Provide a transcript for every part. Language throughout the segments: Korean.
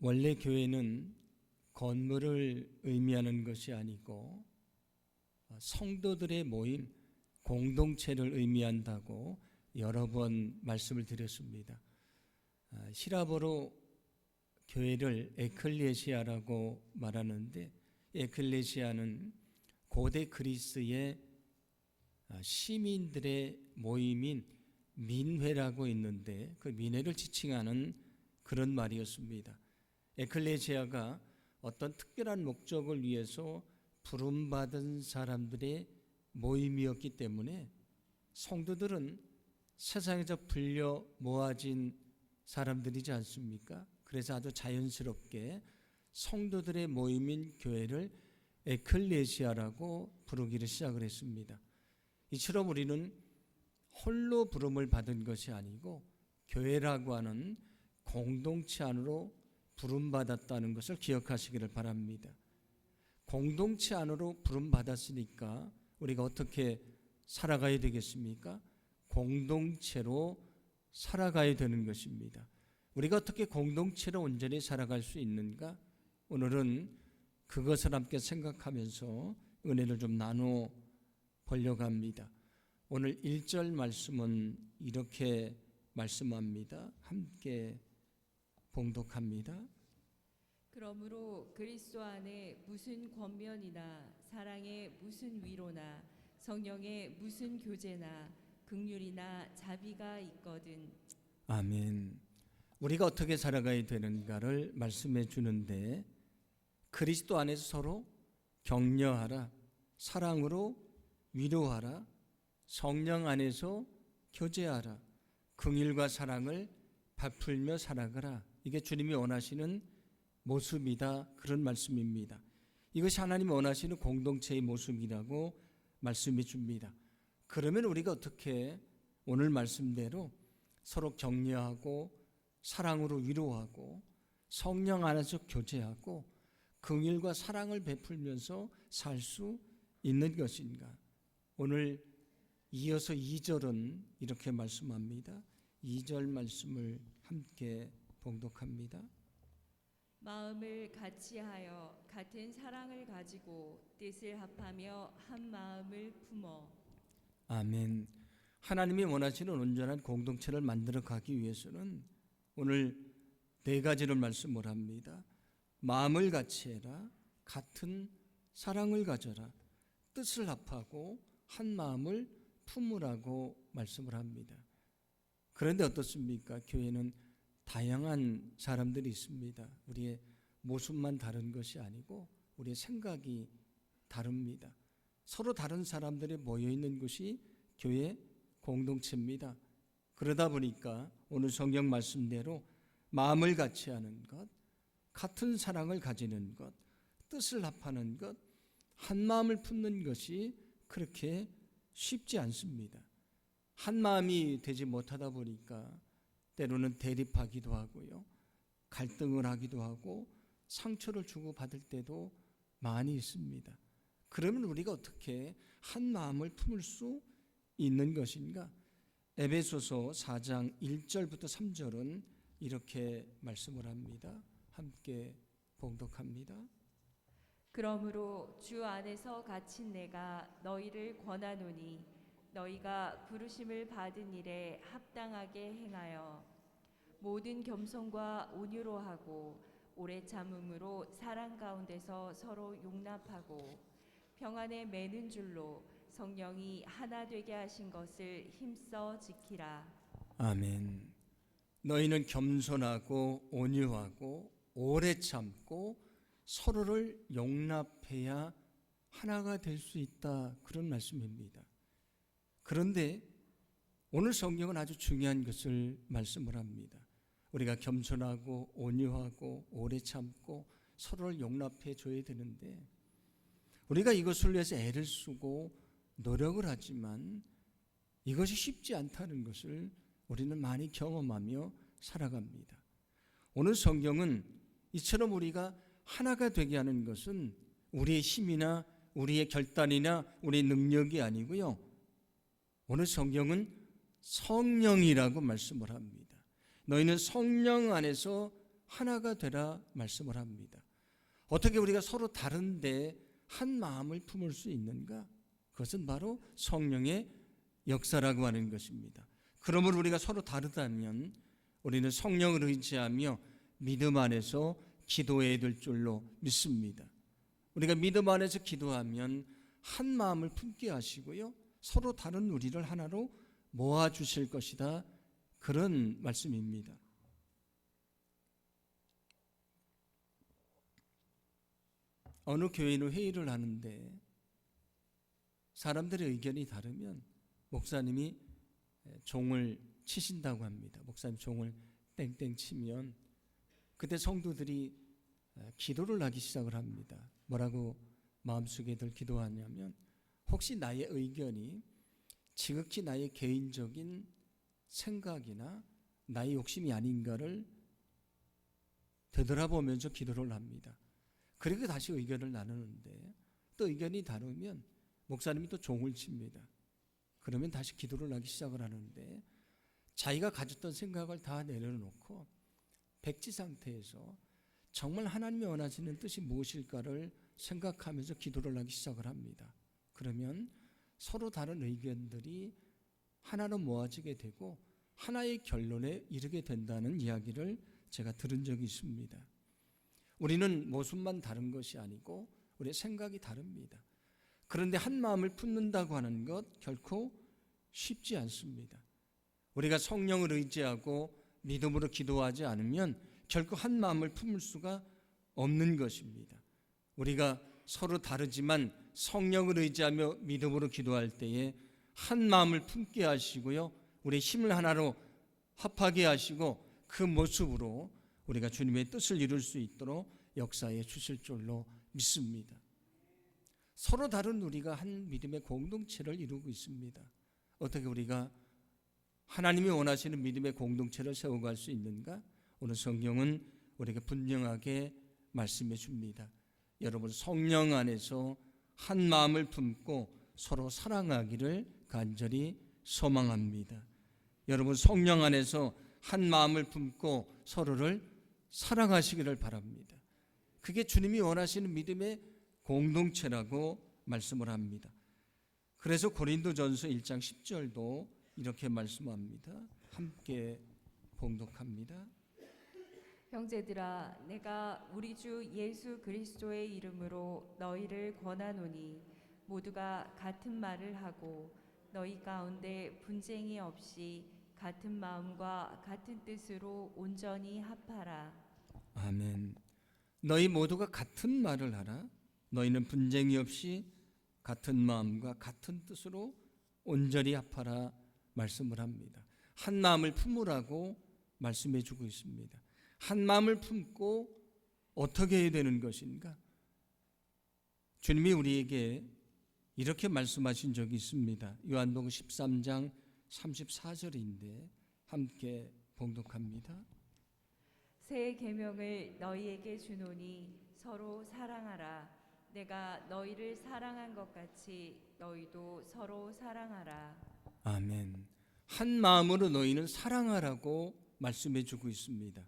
원래 교회는 건물을 의미하는 것이 아니고 성도들의 모임, 공동체를 의미한다고 여러 번 말씀을 드렸습니다. 히라보로 교회를 에클레시아라고 말하는데, 에클레시아는 고대 그리스의 시민들의 모임인 민회라고 있는데, 그 민회를 지칭하는 그런 말이었습니다. 에클레시아가 어떤 특별한 목적을 위해서 부름받은 사람들의 모임이었기 때문에 성도들은 세상에서 불려 모아진 사람들이지 않습니까? 그래서 아주 자연스럽게 성도들의 모임인 교회를 에클레시아라고 부르기를 시작을 했습니다. 이처럼 우리는 홀로 부름을 받은 것이 아니고 교회라고 하는 공동체 안으로 부름받았다는 것을 기억하시기를 바랍니다. 공동체 안으로 부름받았으니까 우리가 어떻게 살아가야 되겠습니까? 공동체로 살아가야 되는 것입니다. 우리가 어떻게 공동체로 온전히 살아갈 수 있는가? 오늘은 그것을 함께 생각하면서 은혜를 좀 나누어 보려고 합니다. 오늘 1절 말씀은 이렇게 말씀합니다. 함께 봉독합니다. 그러므로 그리스도 안에 무슨 권면이나 사랑의 무슨 위로나 성령의 무슨 교제나 긍휼이나 자비가 있거든. 아멘. 우리가 어떻게 살아가야 되는가를 말씀해 주는데, 그리스도 안에서 서로 격려하라, 사랑으로 위로하라, 성령 안에서 교제하라, 긍휼과 사랑을 베풀며 살아가라. 이게 주님이 원하시는 모습이다, 그런 말씀입니다. 이것이 하나님이 원하시는 공동체의 모습이라고 말씀해 줍니다. 그러면 우리가 어떻게 오늘 말씀대로 서로 격려하고 사랑으로 위로하고 성령 안에서 교제하고 긍휼과 사랑을 베풀면서 살 수 있는 것인가? 오늘 이어서 2절은 이렇게 말씀합니다. 2절 말씀을 함께 봉독합니다. 마음을 같이하여 같은 사랑을 가지고 뜻을 합하며 한 마음을 품어. 아멘. 하나님이 원하시는 온전한 공동체를 만들어 가기 위해서는 오늘 4가지를 말씀을 합니다. 마음을 같이해라, 같은 사랑을 가져라, 뜻을 합하고 한 마음을 품으라고 말씀을 합니다. 그런데 어떻습니까? 교회는 다양한 사람들이 있습니다. 우리의 모습만 다른 것이 아니고 우리의 생각이 다릅니다. 서로 다른 사람들이 모여있는 것이 교회 공동체입니다. 그러다 보니까 오늘 성경 말씀대로 마음을 같이 하는 것, 같은 사랑을 가지는 것, 뜻을 합하는 것, 한 마음을 품는 것이 그렇게 쉽지 않습니다. 한 마음이 되지 못하다 보니까 때로는 대립하기도 하고요, 갈등을 하기도 하고 상처를 주고받을 때도 많이 있습니다. 그러면 우리가 어떻게 한 마음을 품을 수 있는 것인가? 에베소서 4장 1절부터 3절은 이렇게 말씀을 합니다. 함께 봉독합니다. 그러므로 주 안에서 갇힌 내가 너희를 권하노니 너희가 부르심을 받은 일에 합당하게 행하여 모든 겸손과 온유로 하고 오래 참음으로 사랑 가운데서 서로 용납하고 평안에 매는 줄로 성령이 하나 되게 하신 것을 힘써 지키라. 아멘. 너희는 겸손하고 온유하고 오래 참고 서로를 용납해야 하나가 될 수 있다, 그런 말씀입니다. 그런데 오늘 성경은 아주 중요한 것을 말씀을 합니다. 우리가 겸손하고 온유하고 오래 참고 서로를 용납해 줘야 되는데, 우리가 이것을 위해서 애를 쓰고 노력을 하지만 이것이 쉽지 않다는 것을 우리는 많이 경험하며 살아갑니다. 오늘 성경은 이처럼 우리가 하나가 되게 하는 것은 우리의 힘이나 우리의 결단이나 우리의 능력이 아니고요, 오늘 성경은 성령이라고 말씀을 합니다. 너희는 성령 안에서 하나가 되라 말씀을 합니다. 어떻게 우리가 서로 다른데 한 마음을 품을 수 있는가? 그것은 바로 성령의 역사라고 하는 것입니다. 그러므로 우리가 서로 다르다면 우리는 성령을 의지하며 믿음 안에서 기도해야 될 줄로 믿습니다. 우리가 믿음 안에서 기도하면 한 마음을 품게 하시고요, 서로 다른 우리를 하나로 모아주실 것이다, 그런 말씀입니다. 어느 교회는 회의를 하는데 사람들의 의견이 다르면 목사님이 종을 치신다고 합니다. 목사님 종을 땡땡 치면 그때 성도들이 기도를 하기 시작을 합니다. 뭐라고 마음속에들 기도하냐면, 혹시 나의 의견이 지극히 나의 개인적인 생각이나 나의 욕심이 아닌가를 되돌아보면서 기도를 합니다. 그리고 다시 의견을 나누는데 또 의견이 다르면 목사님이 또 종을 칩니다. 그러면 다시 기도를 하기 시작을 하는데, 자기가 가졌던 생각을 다 내려놓고 백지 상태에서 정말 하나님이 원하시는 뜻이 무엇일까를 생각하면서 기도를 하기 시작을 합니다. 그러면 서로 다른 의견들이 하나로 모아지게 되고 하나의 결론에 이르게 된다는 이야기를 제가 들은 적이 있습니다. 우리는 모습만 다른 것이 아니고 우리의 생각이 다릅니다. 그런데 한 마음을 품는다고 하는 것 결코 쉽지 않습니다. 우리가 성령을 의지하고 믿음으로 기도하지 않으면 결코 한 마음을 품을 수가 없는 것입니다. 우리가 서로 다르지만 성령을 의지하며 믿음으로 기도할 때에 한 마음을 품게 하시고요, 우리의 힘을 하나로 합하게 하시고 그 모습으로 우리가 주님의 뜻을 이룰 수 있도록 역사해 주실 줄로 믿습니다. 서로 다른 우리가 한 믿음의 공동체를 이루고 있습니다. 어떻게 우리가 하나님이 원하시는 믿음의 공동체를 세워갈 수 있는가? 오늘 성경은 우리에게 분명하게 말씀해 줍니다. 여러분, 성령 안에서 한 마음을 품고 서로 사랑하기를 간절히 소망합니다. 여러분, 성령 안에서 한 마음을 품고 서로를 사랑하시기를 바랍니다. 그게 주님이 원하시는 믿음의 공동체라고 말씀을 합니다. 그래서 고린도전서 1장 10절도 이렇게 말씀합니다. 함께 봉독합니다. 형제들아, 내가 우리 주 예수 그리스도의 이름으로 너희를 권하노니 모두가 같은 말을 하고 너희 가운데 분쟁이 없이 같은 마음과 같은 뜻으로 온전히 합하라. 아멘. 너희 모두가 같은 말을 하라. 너희는 분쟁이 없이 같은 마음과 같은 뜻으로 온전히 합하라 말씀을 합니다. 한 마음을 품으라고 말씀해 주고 있습니다. 한 마음을 품고 어떻게 해야 되는 것인가? 주님이 우리에게 이렇게 말씀하신 적이 있습니다. 요한복음 13장 34절인데 함께 봉독합니다. 새 계명을 너희에게 주노니 서로 사랑하라. 내가 너희를 사랑한 것 같이 너희도 서로 사랑하라. 아멘. 한 마음으로 너희는 사랑하라고 말씀해 주고 있습니다.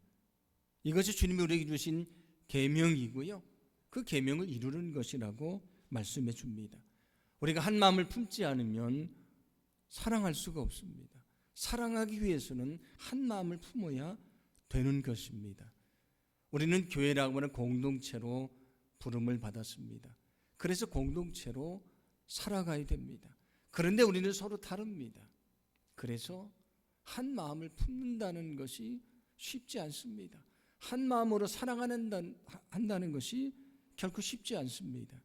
이것이 주님이 우리에게 주신 계명이고요, 그 계명을 이루는 것이라고 말씀해 줍니다. 우리가 한 마음을 품지 않으면 사랑할 수가 없습니다. 사랑하기 위해서는 한 마음을 품어야 되는 것입니다. 우리는 교회라고 하는 공동체로 부름을 받았습니다. 그래서 공동체로 살아가야 됩니다. 그런데 우리는 서로 다릅니다. 그래서 한 마음을 품는다는 것이 쉽지 않습니다. 한 마음으로 사랑한다는 것이 결코 쉽지 않습니다.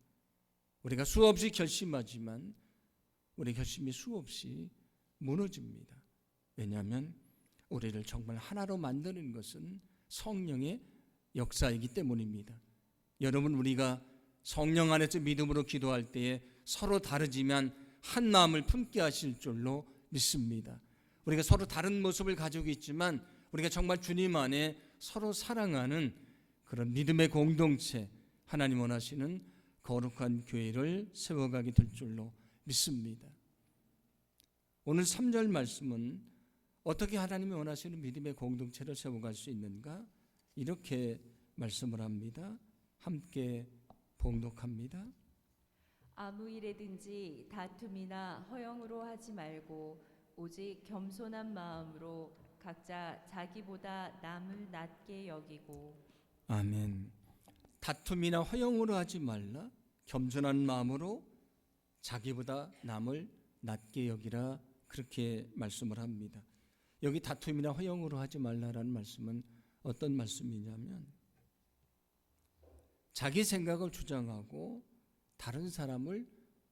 우리가 수없이 결심하지만 우리 결심이 수없이 무너집니다. 왜냐하면 우리를 정말 하나로 만드는 것은 성령의 역사이기 때문입니다. 여러분, 우리가 성령 안에서 믿음으로 기도할 때에 서로 다르지만 한 마음을 품게 하실 줄로 믿습니다. 우리가 서로 다른 모습을 가지고 있지만 우리가 정말 주님 안에 서로 사랑하는 그런 믿음의 공동체, 하나님 원하시는 거룩한 교회를 세워가게 될 줄로 믿습니다. 오늘 3절 말씀은 어떻게 하나님이 원하시는 믿음의 공동체를 세워갈 수 있는가? 이렇게 말씀을 합니다. 함께 봉독합니다. 아무 일에든지 다툼이나 허영으로 하지 말고 오직 겸손한 마음으로 각자 자기보다 남을 낮게 여기고. 아멘. 다툼이나 허영으로 하지 말라. 겸손한 마음으로 자기보다 남을 낮게 여기라. 그렇게 말씀을 합니다. 여기 다툼이나 허영으로 하지 말라라는 말씀은 어떤 말씀이냐면 자기 생각을 주장하고 다른 사람을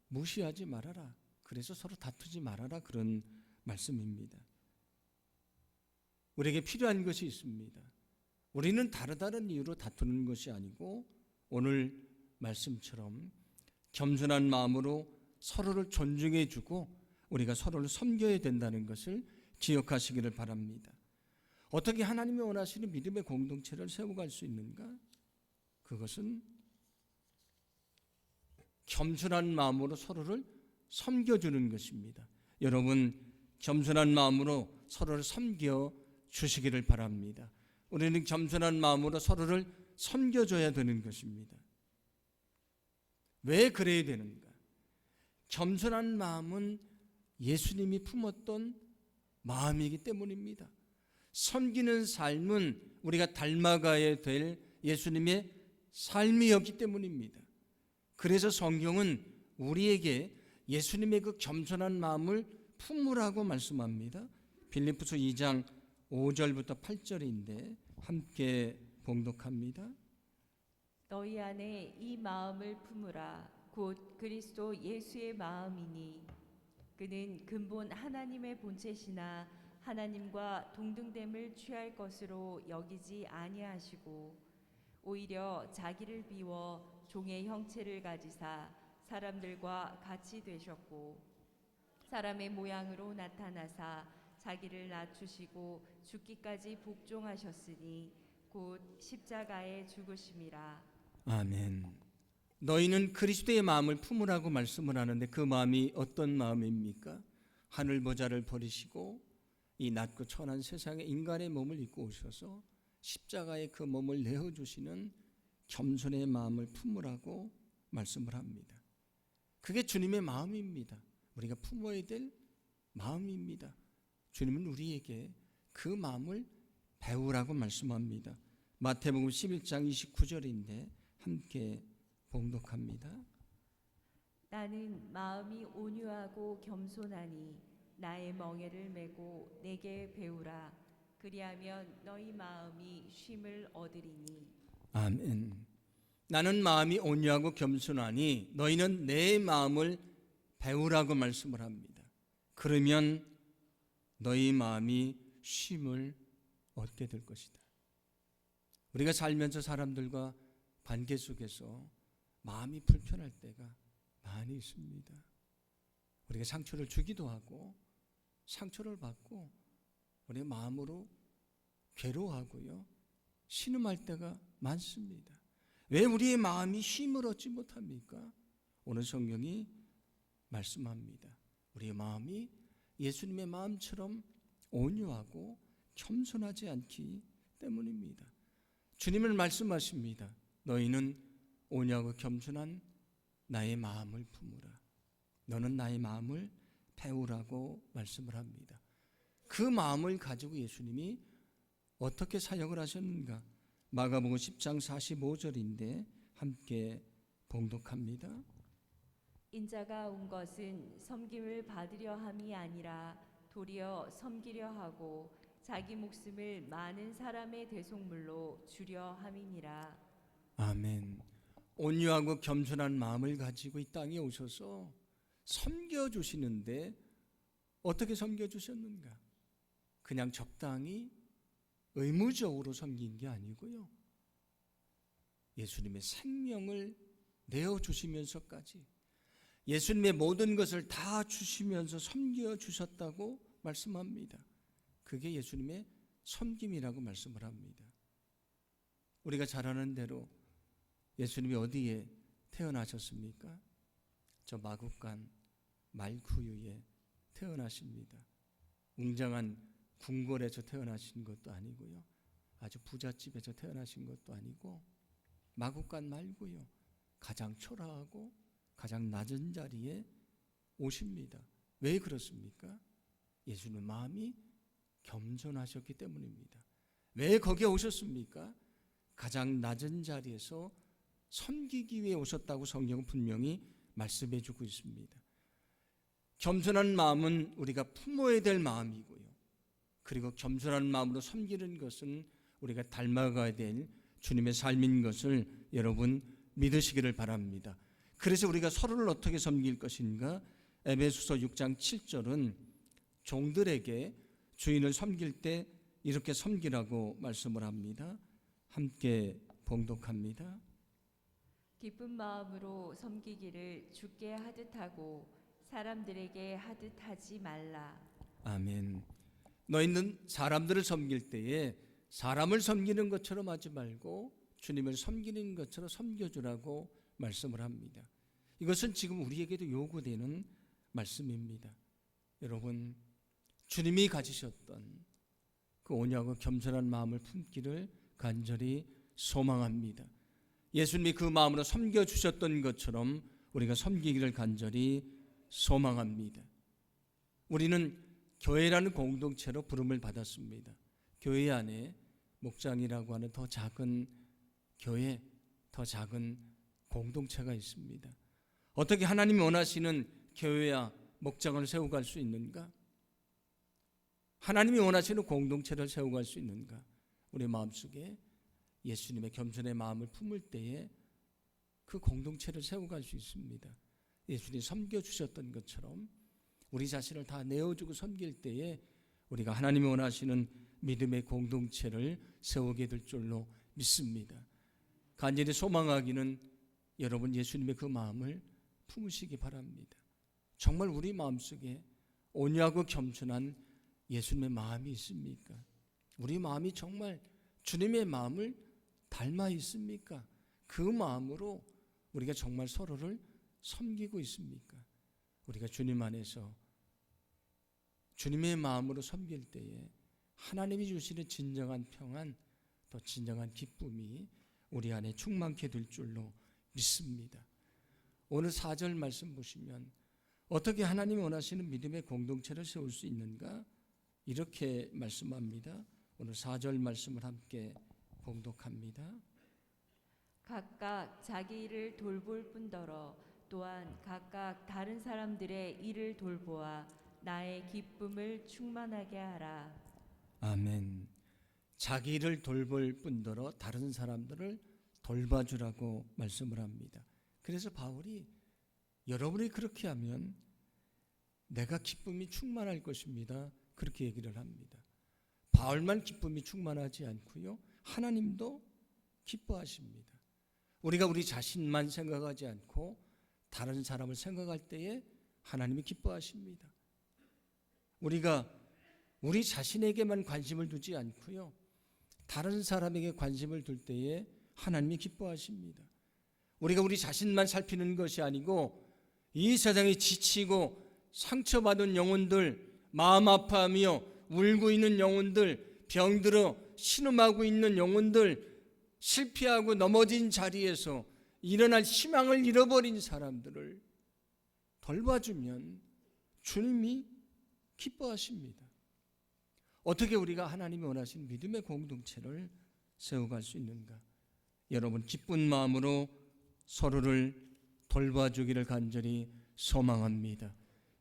무시하지 말아라. 그래서 서로 다투지 말아라. 그런 말씀입니다. 우리에게 필요한 것이 있습니다. 우리는 다른 이유로 다투는 것이 아니고 오늘 말씀처럼 겸손한 마음으로 서로를 존중해 주고 우리가 서로를 섬겨야 된다는 것을 기억하시기를 바랍니다. 어떻게 하나님이 원하시는 믿음의 공동체를 세워갈 수 있는가? 그것은 겸손한 마음으로 서로를 섬겨주는 것입니다. 여러분, 겸손한 마음으로 서로를 섬겨 주시기를 바랍니다. 우리는 겸손한 마음으로 서로를 섬겨줘야 되는 것입니다. 왜 그래야 되는가? 겸손한 마음은 예수님이 품었던 마음이기 때문입니다. 섬기는 삶은 우리가 닮아가야 될 예수님의 삶이었기 때문입니다. 그래서 성경은 우리에게 예수님의 그 겸손한 마음을 품으라고 말씀합니다. 빌립보서 2장 5절부터 8절인데 함께 봉독합니다. 너희 안에 이 마음을 품으라. 곧 그리스도 예수의 마음이니 그는 근본 하나님의 본체시나 하나님과 동등됨을 취할 것으로 여기지 아니하시고 오히려 자기를 비워 종의 형체를 가지사 사람들과 같이 되셨고 사람의 모양으로 나타나사 자기를 낮추시고 죽기까지 복종하셨으니 곧 십자가에 죽으심이라. 아멘. 너희는 그리스도의 마음을 품으라고 말씀을 하는데 그 마음이 어떤 마음입니까? 하늘 보좌를 버리시고 이 낮고 천한 세상에 인간의 몸을 입고 오셔서 십자가에 그 몸을 내어주시는 겸손의 마음을 품으라고 말씀을 합니다. 그게 주님의 마음입니다. 우리가 품어야 될 마음입니다. 주님은 우리에게 그 마음을 배우라고 말씀합니다. 마태복음 11장 29절인데 함께 봉독합니다. 나는 마음이 온유하고 겸손하니 나의 멍에를 메고 내게 배우라. 그리하면 너희 마음이 쉼을 얻으리니. 아멘. 나는 마음이 온유하고 겸손하니 너희는 내 마음을 배우라고 말씀을 합니다. 그러면 너희 마음이 쉼을 얻게 될 것이다. 우리가 살면서 사람들과 관계 속에서 마음이 불편할 때가 많이 있습니다. 우리가 상처를 주기도 하고 상처를 받고 우리의 마음으로 괴로워하고요, 신음할 때가 많습니다. 왜 우리의 마음이 쉼을 얻지 못합니까? 오늘 성경이 말씀합니다. 우리의 마음이 예수님의 마음처럼 온유하고 겸손하지 않기 때문입니다. 주님은 말씀하십니다. 너희는 온유하고 겸손한 나의 마음을 품으라. 너는 나의 마음을 배우라고 말씀을 합니다. 그 마음을 가지고 예수님이 어떻게 사역을 하셨는가? 마가복음 10장 45절인데 함께 봉독합니다. 인자가 온 것은 섬김을 받으려 함이 아니라 도리어 섬기려 하고 자기 목숨을 많은 사람의 대속물로 주려 함이니라. 아멘. 온유하고 겸손한 마음을 가지고 이 땅에 오셔서 섬겨주시는데 어떻게 섬겨주셨는가? 그냥 적당히 의무적으로 섬긴 게 아니고요, 예수님의 생명을 내어주시면서까지 예수님의 모든 것을 다 주시면서 섬겨주셨다고 말씀합니다. 그게 예수님의 섬김이라고 말씀을 합니다. 우리가 잘 아는 대로 예수님이 어디에 태어나셨습니까? 저 마국간 말구유에 태어나십니다. 웅장한 궁궐에서 태어나신 것도 아니고요, 아주 부잣집에서 태어나신 것도 아니고 마구간 말고요. 가장 초라하고 가장 낮은 자리에 오십니다. 왜 그렇습니까? 예수님의 마음이 겸손하셨기 때문입니다. 왜 거기에 오셨습니까? 가장 낮은 자리에서 섬기기 위해 오셨다고 성경은 분명히 말씀해 주고 있습니다. 겸손한 마음은 우리가 품어야 될 마음이고요. 그리고 겸손한 마음으로 섬기는 것은 우리가 닮아가야 될 주님의 삶인 것을 여러분 믿으시기를 바랍니다. 그래서 우리가 서로를 어떻게 섬길 것인가? 에베소서 6장 7절은 종들에게 주인을 섬길 때 이렇게 섬기라고 말씀을 합니다. 함께 봉독합니다. 기쁜 마음으로 섬기기를 주께 하듯 하고 사람들에게 하듯 하지 말라. 아멘. 너희는 사람들을 섬길 때에 사람을 섬기는 것처럼 하지 말고 주님을 섬기는 것처럼 섬겨주라고 말씀을 합니다. 이것은 지금 우리에게도 요구되는 말씀입니다. 여러분, 주님이 가지셨던 그 온유하고 겸손한 마음을 품기를 간절히 소망합니다. 예수님이 그 마음으로 섬겨주셨던 것처럼 우리가 섬기기를 간절히 소망합니다. 우리는 교회라는 공동체로 부름을 받았습니다. 교회 안에 목장이라고 하는 더 작은 교회, 더 작은 공동체가 있습니다. 어떻게 하나님이 원하시는 교회와 목장을 세워갈 수 있는가? 하나님이 원하시는 공동체를 세워갈 수 있는가? 우리 마음속에 예수님의 겸손의 마음을 품을 때에 그 공동체를 세워갈 수 있습니다. 예수님이 섬겨주셨던 것처럼 우리 자신을 다 내어주고 섬길 때에 우리가 하나님이 원하시는 믿음의 공동체를 세우게 될 줄로 믿습니다. 간절히 소망하기는 여러분 예수님의 그 마음을 품으시기 바랍니다. 정말 우리 마음속에 온유하고 겸손한 예수님의 마음이 있습니까? 우리 마음이 정말 주님의 마음을 닮아 있습니까? 그 마음으로 우리가 정말 서로를 섬기고 있습니까? 우리가 주님 안에서 주님의 마음으로 섬길 때에 하나님이 주시는 진정한 평안, 또 진정한 기쁨이 우리 안에 충만케 될 줄로 믿습니다. 오늘 4절 말씀 보시면 어떻게 하나님이 원하시는 믿음의 공동체를 세울 수 있는가? 이렇게 말씀합니다. 오늘 4절 말씀을 함께 봉독합니다. 각각 자기 일을 돌볼 뿐더러 또한 각각 다른 사람들의 일을 돌보아 나의 기쁨을 충만하게 하라. 아멘. 자기 일을 돌볼 뿐더러 다른 사람들을 돌봐주라고 말씀을 합니다. 그래서 바울이 여러분이 그렇게 하면 내가 기쁨이 충만할 것입니다. 그렇게 얘기를 합니다. 바울만 기쁨이 충만하지 않고요. 하나님도 기뻐하십니다. 우리가 우리 자신만 생각하지 않고 다른 사람을 생각할 때에 하나님이 기뻐하십니다. 우리가 우리 자신에게만 관심을 두지 않고요. 다른 사람에게 관심을 둘 때에 하나님이 기뻐하십니다. 우리가 우리 자신만 살피는 것이 아니고 이 세상에 지치고 상처받은 영혼들, 마음 아파하며 울고 있는 영혼들, 병들어 신음하고 있는 영혼들, 실패하고 넘어진 자리에서 일어날 희망을 잃어버린 사람들을 돌봐주면 주님이 기뻐하십니다. 어떻게 우리가 하나님이 원하신 믿음의 공동체를 세워갈 수 있는가? 여러분 기쁜 마음으로 서로를 돌봐주기를 간절히 소망합니다.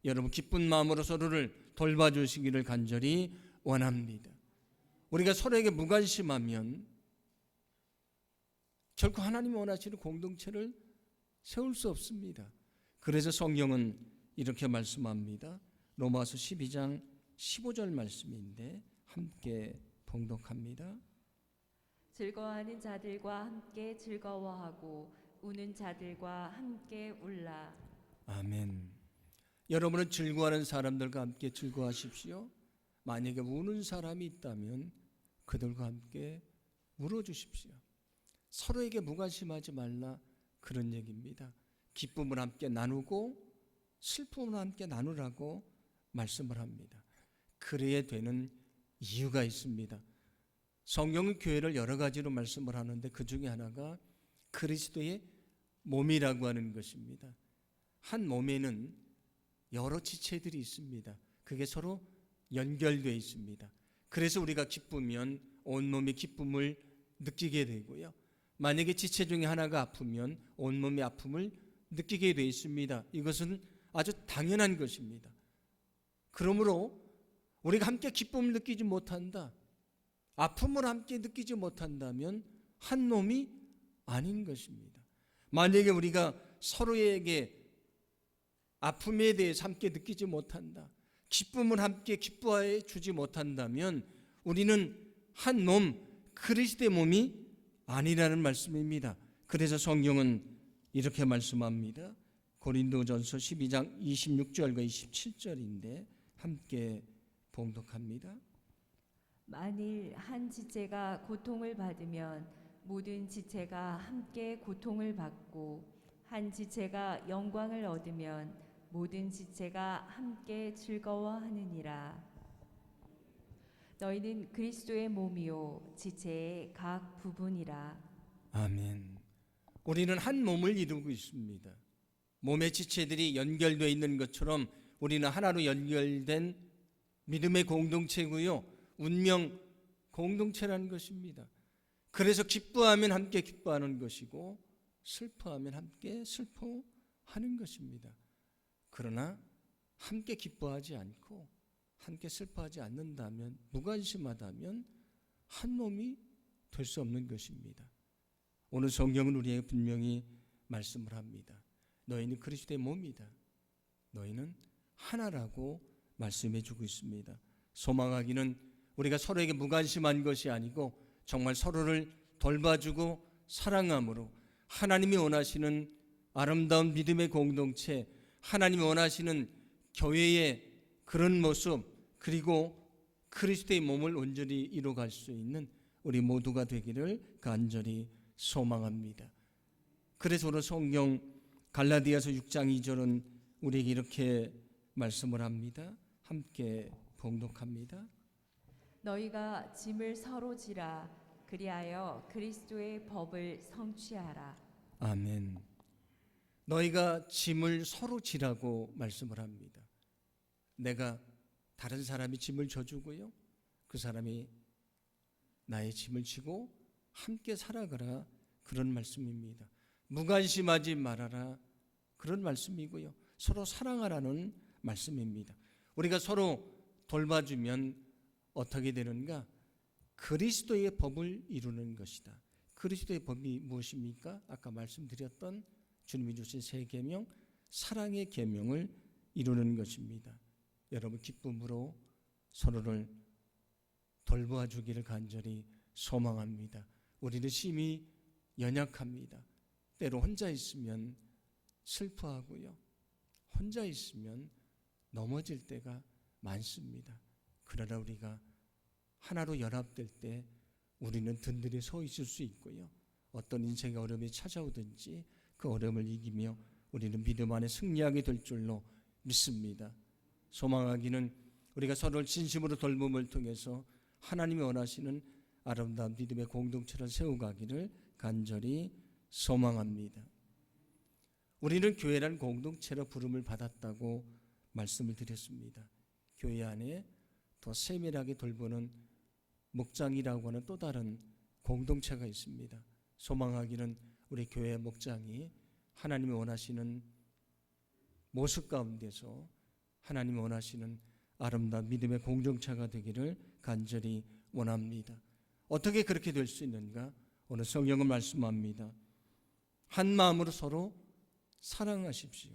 여러분 기쁜 마음으로 서로를 돌봐주시기를 간절히 원합니다. 우리가 서로에게 무관심하면 결코 하나님이 원하시는 공동체를 세울 수 없습니다. 그래서 성경은 이렇게 말씀합니다. 로마서 12장 15절 말씀인데 함께 봉독합니다. 즐거워하는 자들과 함께 즐거워하고 우는 자들과 함께 울라. 아멘. 여러분은 즐거워하는 사람들과 함께 즐거워하십시오. 만약에 우는 사람이 있다면 그들과 함께 울어주십시오. 서로에게 무관심하지 말라 그런 얘기입니다. 기쁨을 함께 나누고 슬픔을 함께 나누라고 말씀을 합니다. 그래야 되는 이유가 있습니다. 성경은 교회를 여러 가지로 말씀을 하는데 그 중에 하나가 그리스도의 몸이라고 하는 것입니다. 한 몸에는 여러 지체들이 있습니다. 그게 서로 연결되어 있습니다. 그래서 우리가 기쁘면 온몸이 기쁨을 느끼게 되고요. 만약에 지체 중에 하나가 아프면 온몸의 아픔을 느끼게 되어 있습니다. 이것은 아주 당연한 것입니다. 그러므로 우리가 함께 기쁨을 느끼지 못한다, 아픔을 함께 느끼지 못한다면 한 몸이 아닌 것입니다. 만약에 우리가 서로에게 아픔에 대해서 함께 느끼지 못한다, 기쁨을 함께 기뻐해 주지 못한다면 우리는 한 몸, 그리스도의 몸이 아니라는 말씀입니다. 그래서 성경은 이렇게 말씀합니다. 고린도전서 12장 26절과 27절인데 함께 봉독합니다. 만일 한 지체가 고통을 받으면 모든 지체가 함께 고통을 받고, 한 지체가 영광을 얻으면 모든 지체가 함께 즐거워하느니라. 너희는 그리스도의 몸이요 지체의 각 부분이라. 아멘. 우리는 한 몸을 이루고 있습니다. 몸의 지체들이 연결되어 있는 것처럼 우리는 하나로 연결된 믿음의 공동체고요, 운명 공동체라는 것입니다. 그래서 기뻐하면 함께 기뻐하는 것이고 슬퍼하면 함께 슬퍼하는 것입니다. 그러나 함께 기뻐하지 않고 함께 슬퍼하지 않는다면, 무관심하다면 한 몸이 될 수 없는 것입니다. 오늘 성경은 우리에게 분명히 말씀을 합니다. 너희는 그리스도의 몸이다. 너희는 하나라고 말씀해 주고 있습니다. 소망하기는 우리가 서로에게 무관심한 것이 아니고 정말 서로를 돌봐주고 사랑함으로 하나님이 원하시는 아름다운 믿음의 공동체, 하나님이 원하시는 교회의 그런 모습, 그리고 그리스도의 몸을 온전히 이루어갈 수 있는 우리 모두가 되기를 간절히 소망합니다. 그래서 오늘 성경 갈라디아서 6장 2절은 우리에게 이렇게 말씀을 합니다. 함께 봉독합니다. 너희가 짐을 서로 지라. 그리하여 그리스도의 법을 성취하라. 아멘. 너희가 짐을 서로 지라고 말씀을 합니다. 내가 다른 사람이 짐을 져주고요, 그 사람이 나의 짐을 지고 함께 살아가라, 그런 말씀입니다. 무관심하지 말아라, 그런 말씀이고요, 서로 사랑하라는 말씀입니다. 우리가 서로 돌봐주면 어떻게 되는가? 그리스도의 법을 이루는 것이다. 그리스도의 법이 무엇입니까? 아까 말씀드렸던 주님이 주신 세 계명, 사랑의 계명을 이루는 것입니다. 여러분, 기쁨으로 서로를 돌보아 주기를 간절히 소망합니다. 우리는 심히 연약합니다. 때로 혼자 있으면 슬퍼하고요, 혼자 있으면 넘어질 때가 많습니다. 그러나 우리가 하나로 연합될 때 우리는 든든히 서 있을 수 있고요, 어떤 인생의 어려움이 찾아오든지 그 어려움을 이기며 우리는 믿음 안에 승리하게 될 줄로 믿습니다. 소망하기는 우리가 서로를 진심으로 돌봄을 통해서 하나님이 원하시는 아름다운 믿음의 공동체를 세워가기를 간절히 소망합니다. 우리는 교회란 공동체로 부름을 받았다고 말씀을 드렸습니다. 교회 안에 더 세밀하게 돌보는 목장이라고 하는 또 다른 공동체가 있습니다. 소망하기는 우리 교회 목장이 하나님이 원하시는 모습 가운데서 하나님이 원하시는 아름다운 믿음의 공동체가 되기를 간절히 원합니다. 어떻게 그렇게 될 수 있는가? 오늘 성경은 말씀합니다. 한 마음으로 서로 사랑하십시오.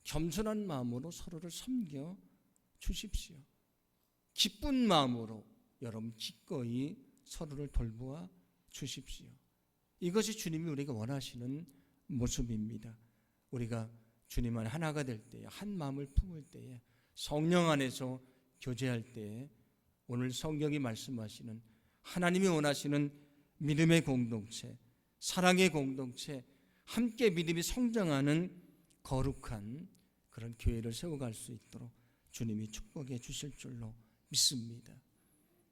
겸손한 마음으로 서로를 섬겨 주십시오. 기쁜 마음으로 여러분 기꺼이 서로를 돌보아 주십시오. 이것이 주님이 우리가 원하시는 모습입니다. 우리가 주님 안에 하나가 될 때에, 한 마음을 품을 때에, 성령 안에서 교제할 때에 오늘 성경이 말씀하시는 하나님이 원하시는 믿음의 공동체, 사랑의 공동체, 함께 믿음이 성장하는 거룩한 그런 교회를 세워갈 수 있도록 주님이 축복해 주실 줄로 믿습니다.